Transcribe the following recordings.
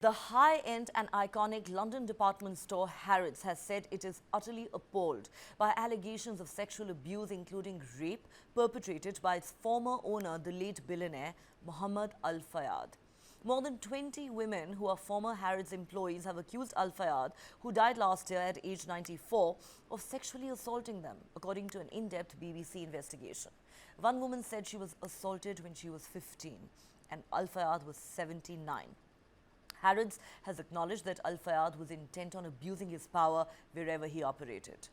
The high-end and iconic London department store Harrods has said it is utterly appalled by allegations of sexual abuse, including rape, perpetrated by its former owner, the late billionaire Mohamed Al-Fayed. More than 20 women who are former Harrods employees have accused Al-Fayed, who died last year at age 94, of sexually assaulting them, according to an in-depth BBC investigation. One woman said she was assaulted when she was 15 and Al-Fayed was 79. Harrods has acknowledged that Al-Fayed was intent on abusing his power wherever he operated.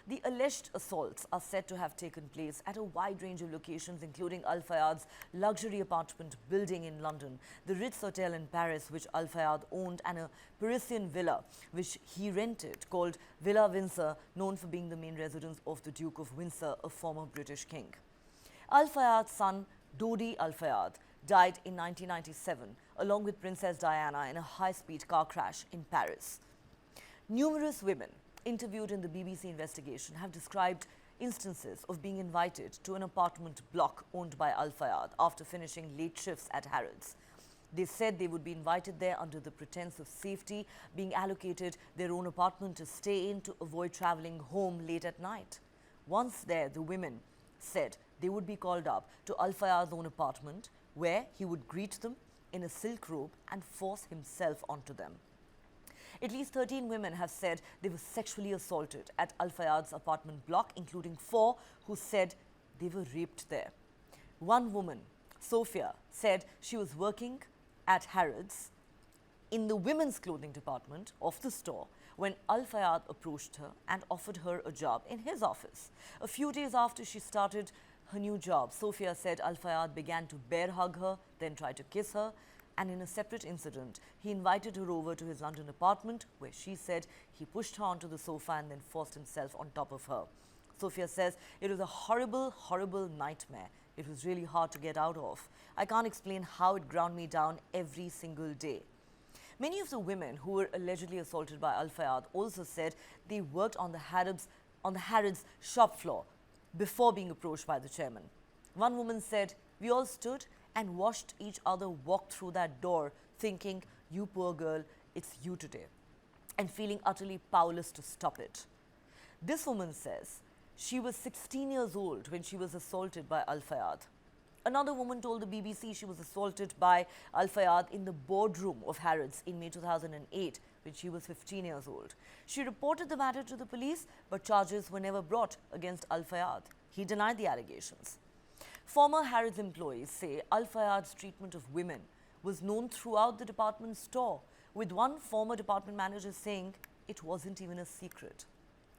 The alleged assaults are said to have taken place at a wide range of locations, including Al-Fayed's luxury apartment building in London, the Ritz Hotel in Paris, which Al-Fayed owned, and a Parisian villa, which he rented, called Villa Windsor, known for being the main residence of the Duke of Windsor, a former British king. Al-Fayed's son, Dodi Al-Fayed, died in 1997, along with Princess Diana, in a high-speed car crash in Paris. Numerous women interviewed in the BBC investigation have described instances of being invited to an apartment block owned by Al-Fayed after finishing late shifts at Harrods. They said they would be invited there under the pretense of safety, being allocated their own apartment to stay in to avoid travelling home late at night. Once there, the women said they would be called up to Al-Fayed's own apartment, where he would greet them in a silk robe and force himself onto them. At least 13 women have said they were sexually assaulted at Al-Fayed's apartment block, including 4 who said they were raped there. One woman, Sophia, said she was working at Harrods in the women's clothing department of the store when Al-Fayed approached her and offered her a job in his office. A few days after she started her new job, Sophia said Al-Fayed began to bear hug her, then try to kiss her, and in a separate incident, he invited her over to his London apartment, where she said he pushed her onto the sofa and then forced himself on top of her. Sophia says it was a horrible, horrible nightmare. It was really hard to get out of. I can't explain how it ground me down every single day. Many of the women who were allegedly assaulted by Al-Fayed also said they worked on the Harrods shop floor before being approached by the chairman. One woman said, "We all stood and watched each other walk through that door, thinking, 'You poor girl, it's you today,' and feeling utterly powerless to stop it." This woman says she was 16 years old when she was assaulted by Al-Fayed. Another woman told the BBC she was assaulted by Al-Fayed in the boardroom of Harrods in May 2008 when she was 15 years old. She reported the matter to the police, but charges were never brought against Al-Fayed. He denied the allegations. Former Harrods employees say Al-Fayed's treatment of women was known throughout the department store, with one former department manager saying it wasn't even a secret.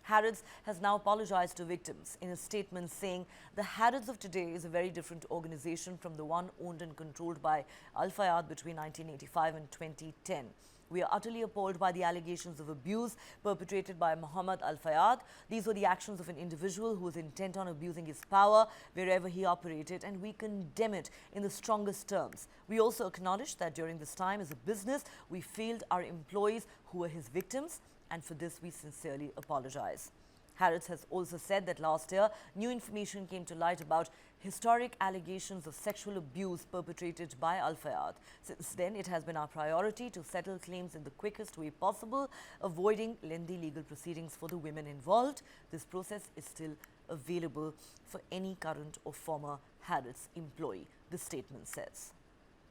Harrods has now apologized to victims in a statement, saying the Harrods of today is a very different organization from the one owned and controlled by Al-Fayed between 1985 and 2010. We are utterly appalled by the allegations of abuse perpetrated by Mohamed Al-Fayed. These were the actions of an individual who was intent on abusing his power wherever he operated, and we condemn it in the strongest terms. We also acknowledge that during this time as a business, we failed our employees who were his victims, and for this we sincerely apologize. Harrods has also said that last year, new information came to light about historic allegations of sexual abuse perpetrated by Al-Fayed. Since then, it has been our priority to settle claims in the quickest way possible, avoiding lengthy legal proceedings for the women involved. This process is still available for any current or former Harrods employee, the statement says.